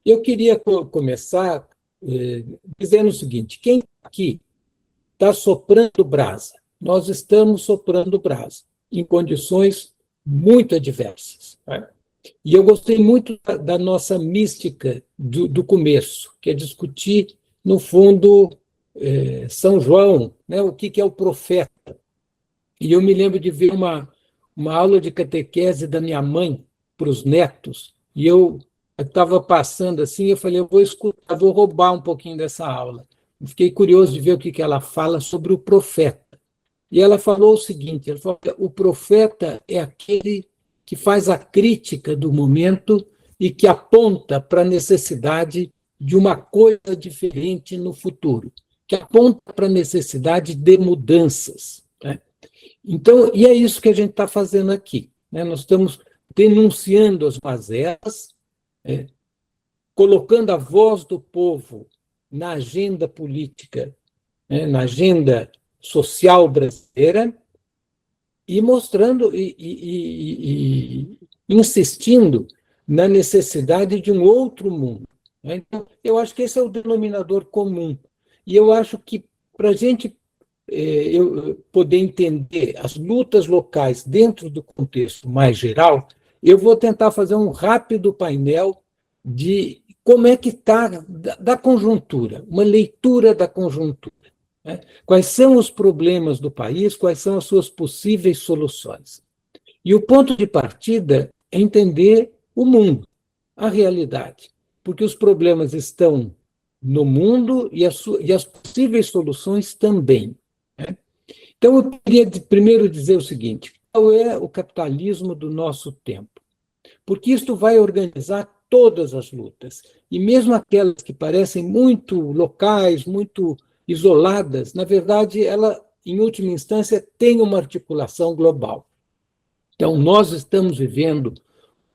Eu queria começar dizendo o seguinte: quem aqui está soprando brasa? Nós estamos soprando brasa em condições muito adversas, né? E eu gostei muito da nossa mística do começo, que é discutir, no fundo, São João, né, o que é o profeta. E eu me lembro de ver uma aula de catequese da minha mãe para os netos, e eu estava passando assim, eu falei, eu vou escutar, vou roubar um pouquinho dessa aula. Eu fiquei curioso de ver o que ela fala sobre o profeta. E ela falou o seguinte, ela falou, o profeta é aquele que faz a crítica do momento e que aponta para a necessidade de uma coisa diferente no futuro, que aponta para a necessidade de mudanças, né? Então, e é isso que a gente está fazendo aqui, né? Nós estamos denunciando as mazelas, colocando a voz do povo na agenda política, né, na agenda social brasileira, e mostrando e insistindo na necessidade de um outro mundo, né? Então, eu acho que esse é o denominador comum. E eu acho que, para a gente eu poder entender as lutas locais dentro do contexto mais geral, eu vou tentar fazer um rápido painel de como é que está da conjuntura, uma leitura da conjuntura, né? Quais são os problemas do país, quais são as suas possíveis soluções. E o ponto de partida é entender o mundo, a realidade, porque os problemas estão no mundo e as possíveis soluções também, né? Então, eu queria primeiro dizer o seguinte: qual é o capitalismo do nosso tempo? Porque isto vai organizar todas as lutas, e mesmo aquelas que parecem muito locais, muito isoladas, na verdade, ela, em última instância, tem uma articulação global. Então, nós estamos vivendo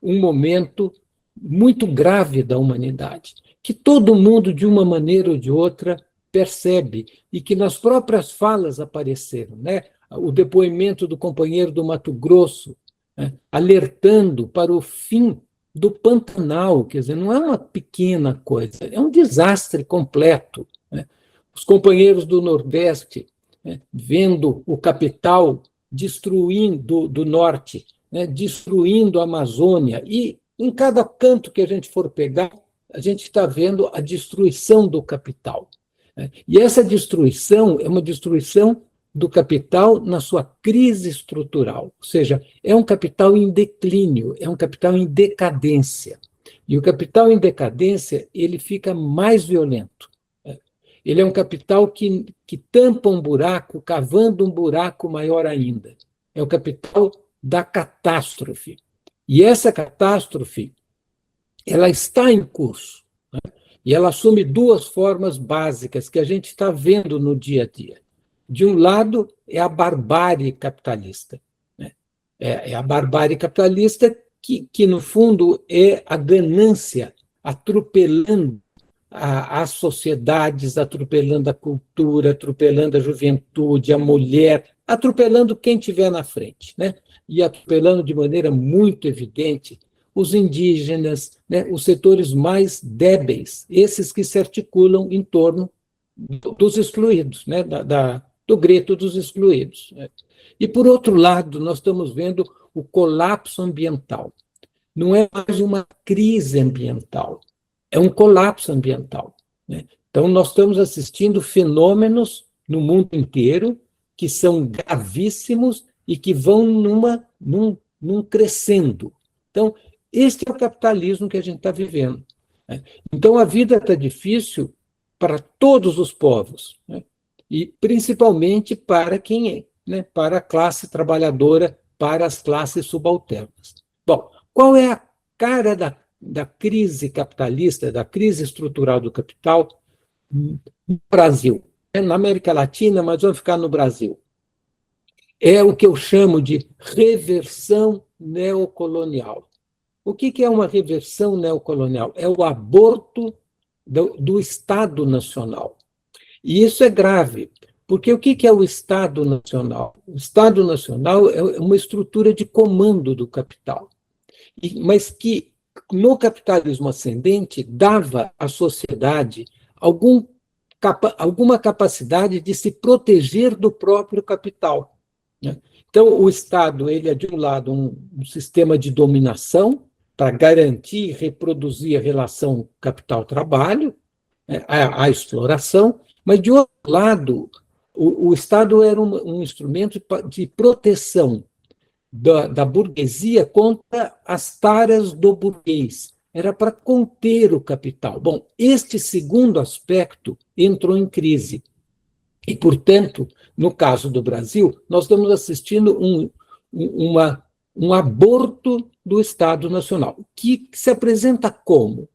um momento muito grave da humanidade, que todo mundo, de uma maneira ou de outra, percebe, e que nas próprias falas apareceram, né? O depoimento do companheiro do Mato Grosso, né, alertando para o fim do Pantanal, quer dizer, não é uma pequena coisa, é um desastre completo, né? Os companheiros do Nordeste, né, vendo o capital destruindo do norte, né, destruindo a Amazônia, e em cada canto que a gente for pegar, a gente está vendo a destruição do capital, né? E essa destruição é uma destruição do capital na sua crise estrutural, ou seja, é um capital em declínio, é um capital em decadência. E o capital em decadência, ele fica mais violento. Ele é um capital que tampa um buraco, cavando um buraco maior ainda. É o capital da catástrofe. E essa catástrofe, ela está em curso, né? E ela assume duas formas básicas que a gente está vendo no dia a dia. De um lado, é a barbárie capitalista, né? É a barbárie capitalista que, no fundo, é a ganância atropelando as sociedades, atropelando a cultura, atropelando a juventude, a mulher, atropelando quem tiver na frente, né? E atropelando de maneira muito evidente os indígenas, né? Os setores mais débeis, esses que se articulam em torno dos excluídos, né? Do greto dos excluídos, né? E, por outro lado, nós estamos vendo o colapso ambiental. Não é mais uma crise ambiental, é um colapso ambiental, né? Então, nós estamos assistindo fenômenos no mundo inteiro que são gravíssimos e que vão num crescendo. Então, este é o capitalismo que a gente está vivendo, né? Então, a vida está difícil para todos os povos, né? E principalmente para quem é, né? Para a classe trabalhadora, para as classes subalternas. Bom, qual é a cara da crise capitalista, da crise estrutural do capital no Brasil? Na América Latina, mas vamos ficar no Brasil. É o que eu chamo de reversão neocolonial. O que é uma reversão neocolonial? É o aborto do Estado Nacional. E isso é grave, porque o que é o Estado Nacional? O Estado Nacional é uma estrutura de comando do capital, mas que no capitalismo ascendente, dava à sociedade alguma capacidade de se proteger do próprio capital, né? Então, o Estado ele é, de um lado, um sistema de dominação para garantir e reproduzir a relação capital-trabalho, né, a exploração, mas, de outro lado, o Estado era um instrumento de proteção da burguesia contra as taras do burguês. Era para conter o capital. Bom, este segundo aspecto entrou em crise. E, portanto, no caso do Brasil, nós estamos assistindo um aborto do Estado Nacional, que se apresenta como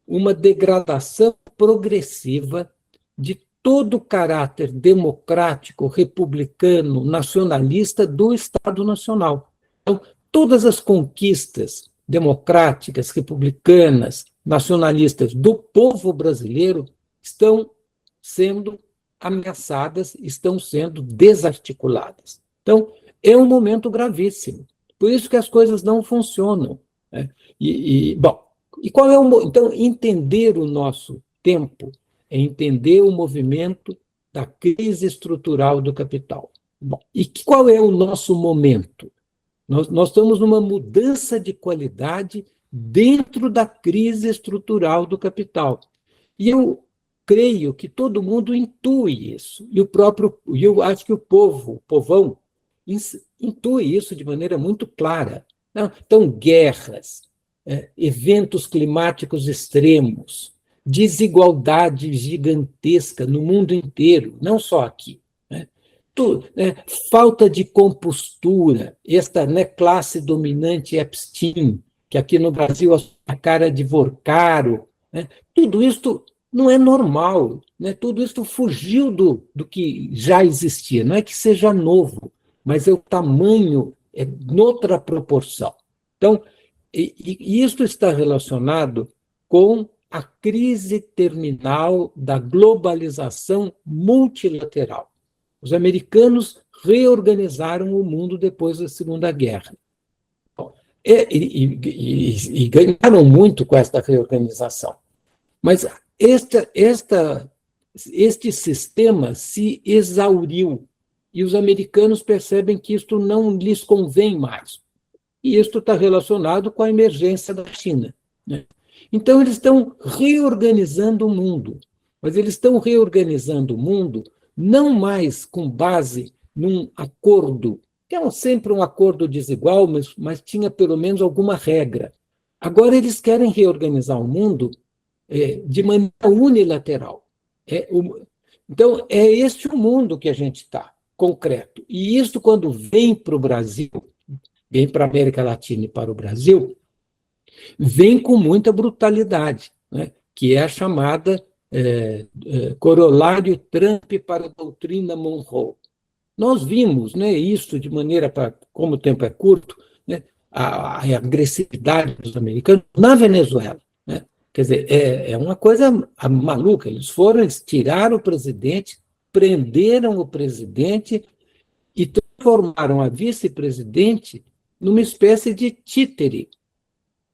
uma degradação progressiva de todo o caráter democrático, republicano, nacionalista do Estado Nacional. Então, todas as conquistas democráticas, republicanas, nacionalistas do povo brasileiro estão sendo ameaçadas, estão sendo desarticuladas. Então, é um momento gravíssimo. Por isso que as coisas não funcionam, né? Bom, e qual é então, entender o nosso tempo é entender o movimento da crise estrutural do capital. Bom, e qual é o nosso momento? Nós estamos numa mudança de qualidade dentro da crise estrutural do capital. E eu creio que todo mundo intui isso. E eu acho que o povão, intui isso de maneira muito clara. Então, guerras, eventos climáticos extremos, desigualdade gigantesca no mundo inteiro, não só aqui, né? Falta de compostura, esta, né, classe dominante Epstein, que aqui no Brasil a cara de Vorcaro, né? Tudo isso não é normal, né? Tudo isso fugiu do que já existia. Não é que seja novo, mas é o tamanho, é noutra proporção. Então, e isso está relacionado com a crise terminal da globalização multilateral. Os americanos reorganizaram o mundo depois da Segunda Guerra. E ganharam muito com esta reorganização. Mas este sistema se exauriu e os americanos percebem que isto não lhes convém mais. E isto está relacionado com a emergência da China, né? Então, eles estão reorganizando o mundo, mas eles estão reorganizando o mundo não mais com base num acordo, que é sempre um acordo desigual, mas tinha pelo menos alguma regra. Agora, eles querem reorganizar o mundo de maneira unilateral. Então, é este o mundo que a gente está, concreto. E isso, quando vem para o Brasil, vem para a América Latina e para o Brasil, vem com muita brutalidade, né? Que é a chamada corolário Trump para a doutrina Monroe. Nós vimos, né, isso de maneira, como o tempo é curto, né, a agressividade dos americanos na Venezuela, né? Quer dizer, é uma coisa maluca. Eles tiraram o presidente, prenderam o presidente e transformaram a vice-presidente numa espécie de títere,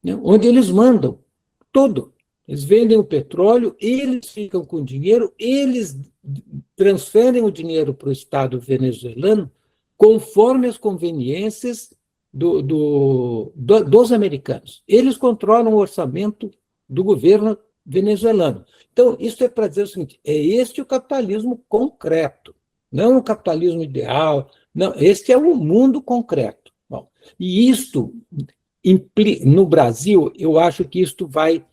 né, onde eles mandam tudo. Eles vendem o petróleo, eles ficam com o dinheiro, eles transferem o dinheiro para o Estado venezuelano conforme as conveniências dos americanos. Eles controlam o orçamento do governo venezuelano. Então, isso é para dizer o seguinte: é este o capitalismo concreto, não o capitalismo ideal, não, este é o mundo concreto. Bom, e isto, no Brasil, eu acho que isto vai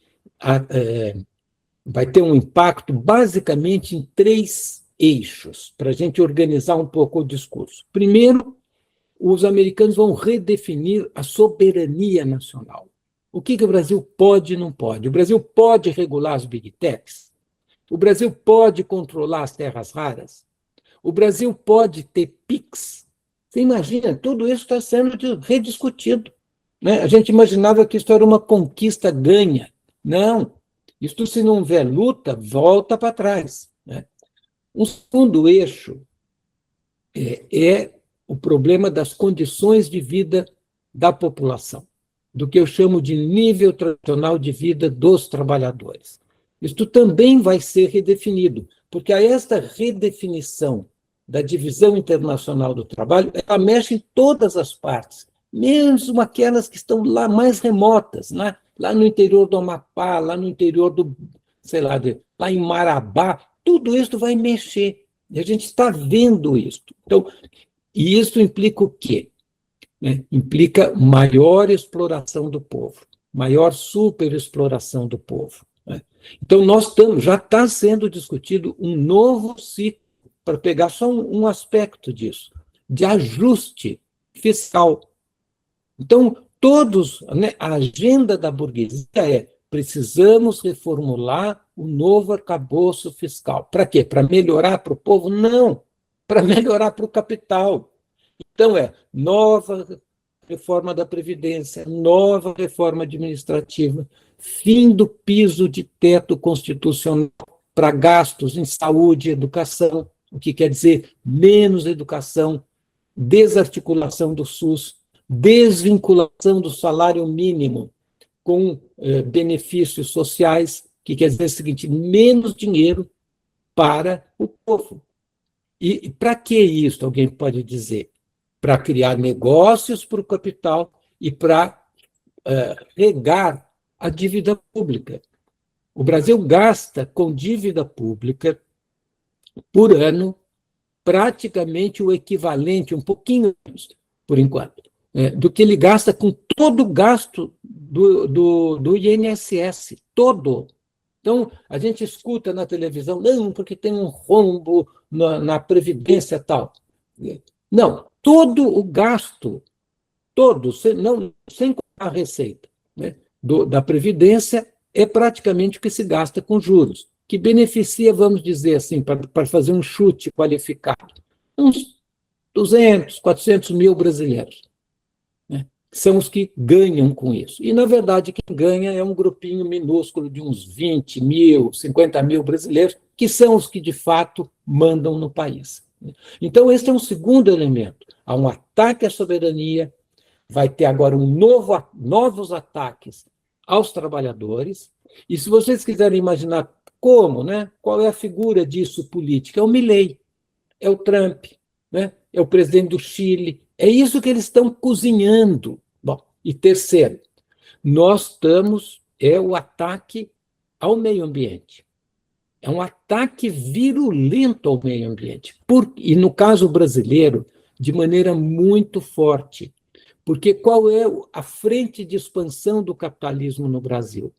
ter um impacto basicamente em 3 eixos, para a gente organizar um pouco o discurso. Primeiro, os americanos vão redefinir a soberania nacional. O que o Brasil pode e não pode? O Brasil pode regular as big techs? O Brasil pode controlar as terras raras? O Brasil pode ter PIX? Você imagina, tudo isso está sendo rediscutido, né? A gente imaginava que isso era uma conquista ganha. Não, isto, se não houver luta, volta para trás, né? Um segundo eixo é o problema das condições de vida da população. do que eu chamo de nível tradicional de vida dos trabalhadores. Isto também vai ser redefinido, porque a esta redefinição da divisão internacional do trabalho, ela mexe em todas as partes, mesmo aquelas que estão lá mais remotas, né? Lá no interior do Amapá, lá no interior do, sei lá, lá em Marabá, tudo isso vai mexer. E a gente está vendo isso. Então, e isso implica o quê? Né? Implica maior exploração do povo, maior superexploração do povo. Né? Então, já está sendo discutido um novo ciclo, para pegar só um aspecto disso, de ajuste fiscal. Então, né, a agenda da burguesia é: precisamos reformular o novo arcabouço fiscal. Para quê? Para melhorar para o povo? Não, para melhorar para o capital. Então, nova reforma da Previdência, nova reforma administrativa, fim do piso de teto constitucional para gastos em saúde e educação, o que quer dizer menos educação, desarticulação do SUS, desvinculação do salário mínimo com benefícios sociais, que quer dizer o seguinte: menos dinheiro para o povo. E para que isso, alguém pode dizer? Para criar negócios para o capital e para regar a dívida pública. O Brasil gasta com dívida pública, por ano, praticamente o equivalente, um pouquinho menos, por enquanto, do que ele gasta com todo o gasto do INSS, todo. Então, a gente escuta na televisão: não, porque tem um rombo na Previdência e tal. Não, todo o gasto, todo, sem contar a receita, né, da Previdência, é praticamente o que se gasta com juros, que beneficia, vamos dizer assim, para fazer um chute qualificado, uns 200, 400 mil brasileiros. Né? São os que ganham com isso. E, na verdade, quem ganha é um grupinho minúsculo de uns 20 mil, 50 mil brasileiros, que são os que, de fato, mandam no país. Então, esse é um segundo elemento. Há um ataque à soberania, vai ter agora novos ataques aos trabalhadores. E se vocês quiserem imaginar como, né, qual é a figura disso política, é o Milei, é o Trump, né, é o presidente do Chile, é isso que eles estão cozinhando. Bom, e terceiro, é o ataque ao meio ambiente. É um ataque virulento ao meio ambiente. E, no caso brasileiro, de maneira muito forte. Porque qual é a frente de expansão do capitalismo no Brasil?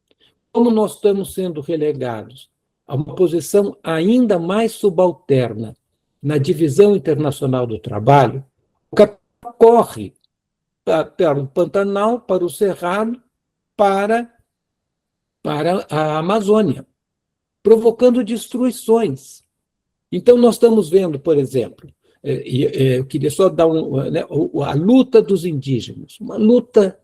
Como nós estamos sendo relegados a uma posição ainda mais subalterna na divisão internacional do trabalho, o capital corre para o Pantanal, para o Cerrado, para a Amazônia, provocando destruições. Então, nós estamos vendo, por exemplo, eu queria só dar a luta dos indígenas, uma luta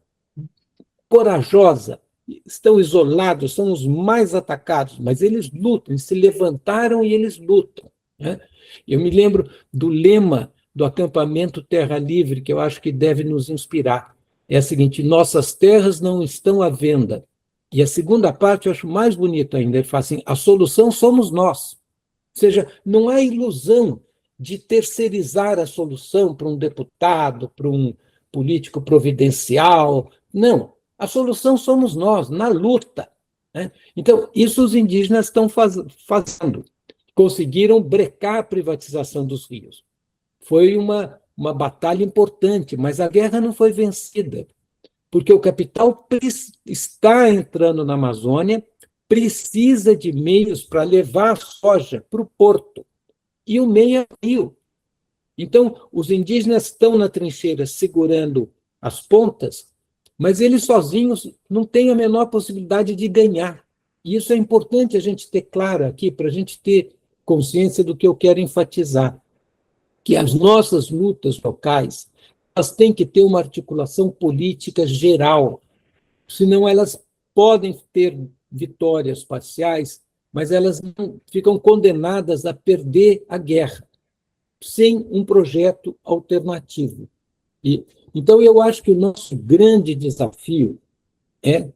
corajosa. Estão isolados, são os mais atacados, mas eles lutam, eles se levantaram e eles lutam. Né? Eu me lembro do lema do acampamento Terra Livre, que eu acho que deve nos inspirar. É a seguinte: nossas terras não estão à venda. E a segunda parte eu acho mais bonita ainda, ele fala assim: a solução somos nós. Ou seja, não há ilusão de terceirizar a solução para um deputado, para um político providencial. Não, a solução somos nós, na luta. Né? Então, isso os indígenas estão fazendo. Conseguiram brecar a privatização dos rios. Foi uma batalha importante, mas a guerra não foi vencida, porque o capital está entrando na Amazônia, precisa de meios para levar a soja para o porto, e o meio é rio. Então, os indígenas estão na trincheira segurando as pontas, mas eles sozinhos não têm a menor possibilidade de ganhar. E isso é importante a gente ter claro aqui, para a gente ter consciência do que eu quero enfatizar, que as nossas lutas locais, elas têm que ter uma articulação política geral, senão elas podem ter vitórias parciais, mas elas não ficam condenadas a perder a guerra, sem um projeto alternativo. E Então, eu acho que o nosso grande desafio é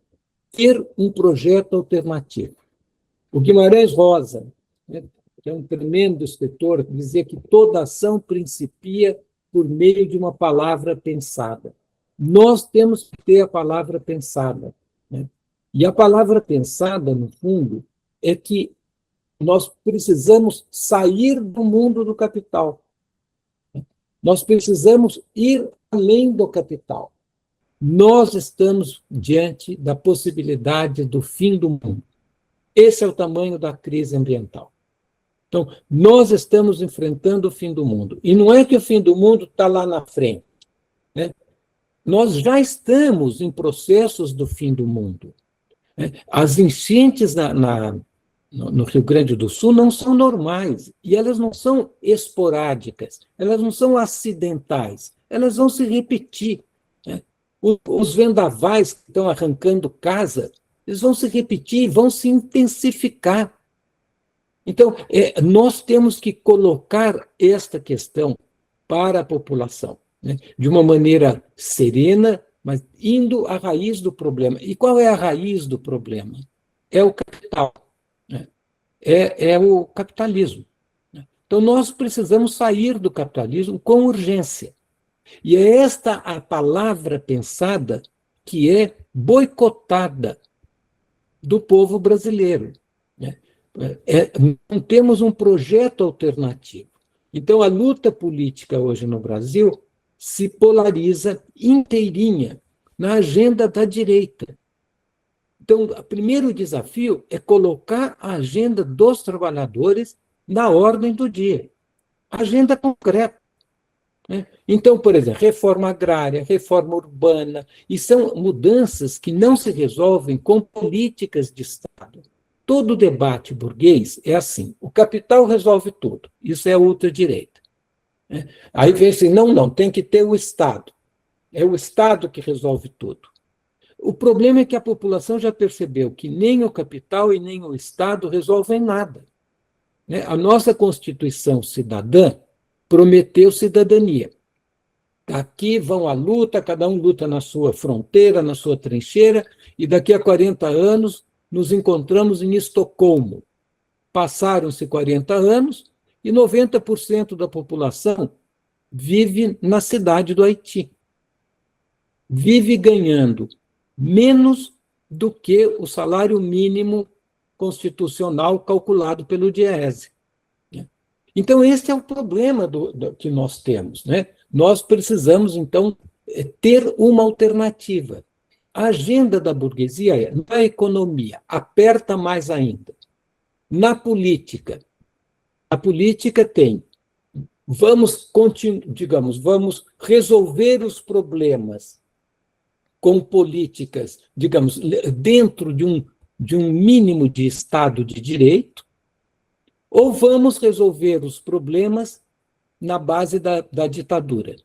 ter um projeto alternativo. O Guimarães Rosa, né, que é um tremendo escritor, dizia que toda ação principia por meio de uma palavra pensada. Nós temos que ter a palavra pensada, né? E a palavra pensada, no fundo, é que nós precisamos sair do mundo do capital. Nós precisamos ir além do capital. Nós estamos diante da possibilidade do fim do mundo. Esse é o tamanho da crise ambiental. Então, nós estamos enfrentando o fim do mundo. E não é que o fim do mundo está lá na frente, né? Nós já estamos em processos do fim do mundo, né? As enchentes no Rio Grande do Sul não são normais, e elas não são esporádicas, elas não são acidentais, elas vão se repetir, né? Os vendavais que estão arrancando casa, eles vão se repetir, vão se intensificar. Então, nós temos que colocar esta questão para a população, né, de uma maneira serena, mas indo à raiz do problema. E qual é a raiz do problema? É o capital, né? É o capitalismo. Então, nós precisamos sair do capitalismo com urgência. E é esta a palavra pensada que é boicotada do povo brasileiro, né? Não temos um projeto alternativo. Então, a luta política hoje no Brasil se polariza inteirinha na agenda da direita. Então, o primeiro desafio é colocar a agenda dos trabalhadores na ordem do dia. Agenda concreta, né? Então, por exemplo, reforma agrária, reforma urbana, e são mudanças que não se resolvem com políticas de Estado. Todo debate burguês é assim: o capital resolve tudo, isso é a ultradireita, né? Aí vem assim: não, tem que ter o Estado, é o Estado que resolve tudo. O problema é que a população já percebeu que nem o capital e nem o Estado resolvem nada, né? A nossa Constituição cidadã prometeu cidadania. Aqui vão à luta, cada um luta na sua fronteira, na sua trincheira, e daqui a 40 anos nos encontramos em Estocolmo. Passaram-se 40 anos e 90% da população vive na cidade do Haiti. Vive ganhando menos do que o salário mínimo constitucional calculado pelo Diese. Então, esse é o problema que nós temos, né? Nós precisamos, então, ter uma alternativa. A agenda da burguesia é, na economia, aperta mais ainda. Na política, a política tem, vamos resolver os problemas com políticas, digamos, dentro de um mínimo de Estado de Direito, ou vamos resolver os problemas na base da ditadura.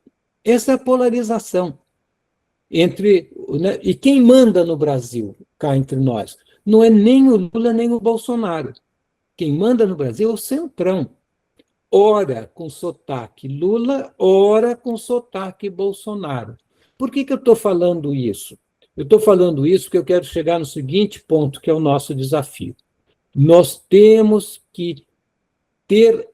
Essa é a polarização entre, né, e quem manda no Brasil, cá entre nós, não é nem o Lula nem o Bolsonaro. Quem manda no Brasil é o Centrão. Ora com sotaque Lula, ora com sotaque Bolsonaro. Por que eu estou falando isso? Eu estou falando isso porque eu quero chegar no seguinte ponto, que é o nosso desafio. Nós temos que ter,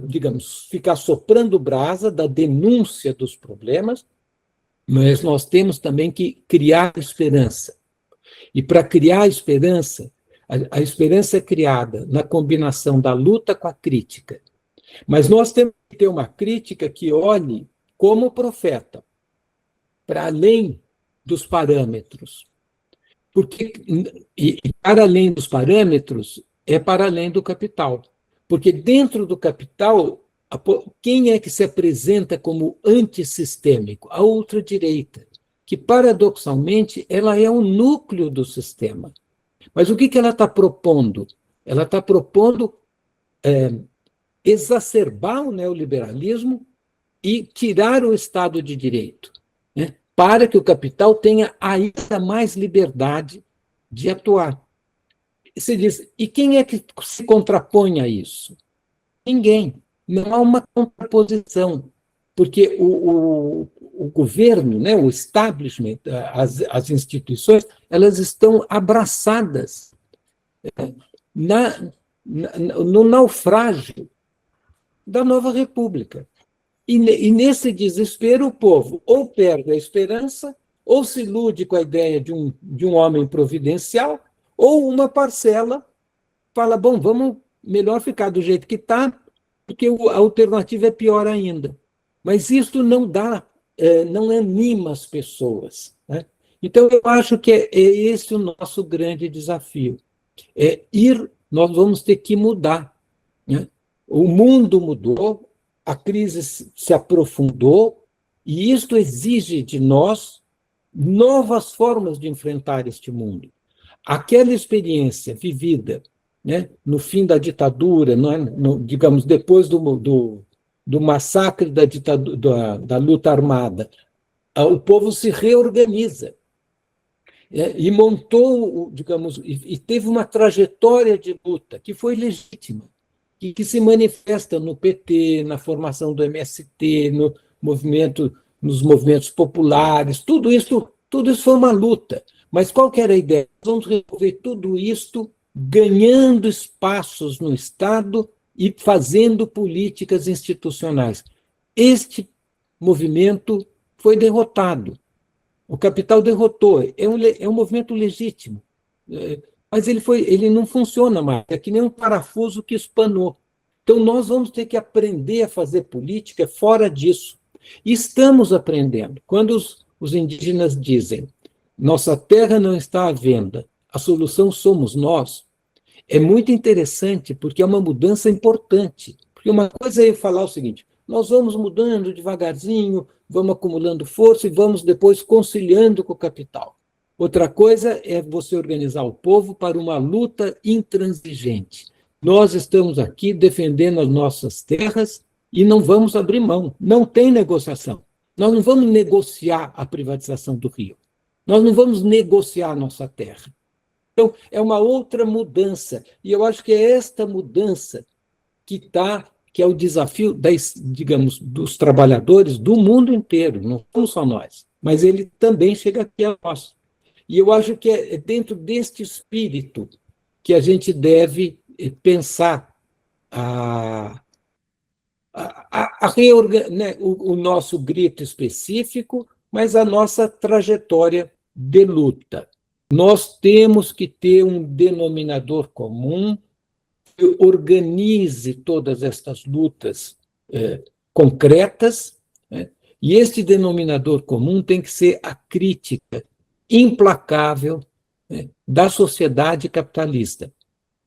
digamos, ficar soprando brasa da denúncia dos problemas, mas nós temos também que criar esperança. E para criar esperança, a esperança é criada na combinação da luta com a crítica. Mas nós temos que ter uma crítica que olhe como profeta, para além dos parâmetros. Porque, e para além dos parâmetros, é para além do capital. Porque dentro do capital, quem é que se apresenta como antissistêmico? A ultradireita, que paradoxalmente ela é o núcleo do sistema. Mas o que ela está propondo? Ela está propondo exacerbar o neoliberalismo e tirar o Estado de Direito, né, para que o capital tenha ainda mais liberdade de atuar. E você diz, e quem é que se contrapõe a isso? Ninguém. Não há uma contraposição, porque o governo, né, o establishment, as instituições, elas estão abraçadas no naufrágio da nova república. E nesse desespero, o povo ou perde a esperança, ou se ilude com a ideia de um homem providencial, ou uma parcela fala, bom, vamos melhor ficar do jeito que está, porque a alternativa é pior ainda. Mas isso não anima as pessoas, né? Então, eu acho que é esse o nosso grande desafio. Nós vamos ter que mudar, né? O mundo mudou, a crise se aprofundou, e isto exige de nós novas formas de enfrentar este mundo. Aquela experiência vivida, né, no fim da ditadura, digamos, depois do massacre da luta armada, o povo se reorganiza, e montou, digamos, e teve uma trajetória de luta que foi legítima, que se manifesta no PT, na formação do MST, nos movimentos populares, tudo isso foi uma luta. Mas qual que era a ideia? Nós vamos resolver tudo isso ganhando espaços no Estado e fazendo políticas institucionais. Este movimento foi derrotado. O capital derrotou. É um movimento legítimo, mas ele não funciona mais. É que nem um parafuso que espanou. Então, nós vamos ter que aprender a fazer política fora disso. E estamos aprendendo. Quando os indígenas dizem nossa terra não está à venda, a solução somos nós, é muito interessante, porque é uma mudança importante. Porque uma coisa é eu falar o seguinte, nós vamos mudando devagarzinho, vamos acumulando força e vamos depois conciliando com o capital. Outra coisa é você organizar o povo para uma luta intransigente. Nós estamos aqui defendendo as nossas terras e não vamos abrir mão. Não tem negociação. Nós não vamos negociar a privatização do Rio. Nós não vamos negociar a nossa terra. Então, é uma outra mudança. E eu acho que é esta mudança que é o desafio, digamos, dos trabalhadores do mundo inteiro, não somos só nós, mas ele também chega aqui a nós. E eu acho que é dentro deste espírito que a gente deve pensar né, o nosso grito específico, mas a nossa trajetória de luta. Nós temos que ter um denominador comum que organize todas estas lutas concretas, né? E este denominador comum tem que ser a crítica implacável, né, da sociedade capitalista,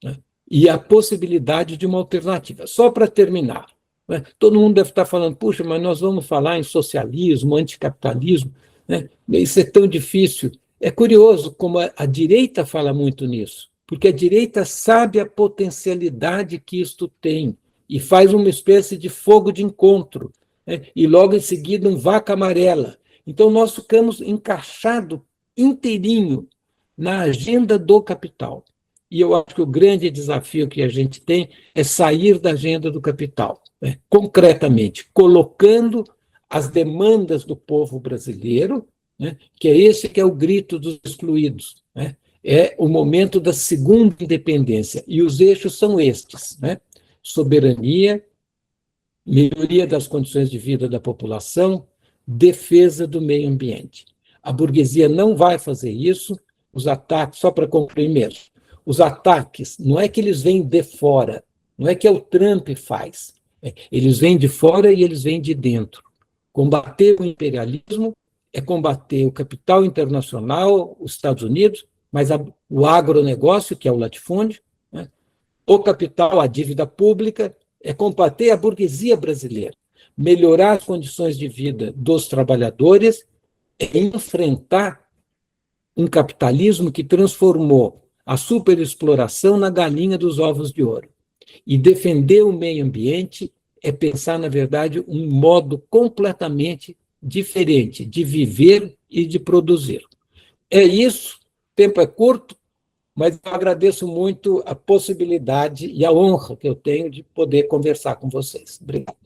né, e a possibilidade de uma alternativa. Só para terminar, né, todo mundo deve estar falando, puxa, mas nós vamos falar em socialismo, anticapitalismo, né? Isso é tão difícil. É curioso como a direita fala muito nisso, porque a direita sabe a potencialidade que isto tem e faz uma espécie de fogo de encontro, né? E logo em seguida um vaca amarela. Então nós ficamos encaixados inteirinho na agenda do capital. E eu acho que o grande desafio que a gente tem é sair da agenda do capital, né? Concretamente, colocando as demandas do povo brasileiro, né? Que é esse que é o grito dos excluídos, né? É o momento da segunda independência, e os eixos são estes, né? Soberania, melhoria das condições de vida da população, defesa do meio ambiente. A burguesia não vai fazer isso, os ataques, só para concluir mesmo, os ataques, não é que eles vêm de fora, não é que o Trump faz, eles vêm de fora e eles vêm de dentro. Combater o imperialismo é combater o capital internacional, os Estados Unidos, mas o agronegócio, que é o latifúndio, né? O capital, a dívida pública, é combater a burguesia brasileira, melhorar as condições de vida dos trabalhadores, é enfrentar um capitalismo que transformou a superexploração na galinha dos ovos de ouro. E defender o meio ambiente é pensar, na verdade, um modo completamente diferente de viver e de produzir. É isso, o tempo é curto, mas eu agradeço muito a possibilidade e a honra que eu tenho de poder conversar com vocês. Obrigado.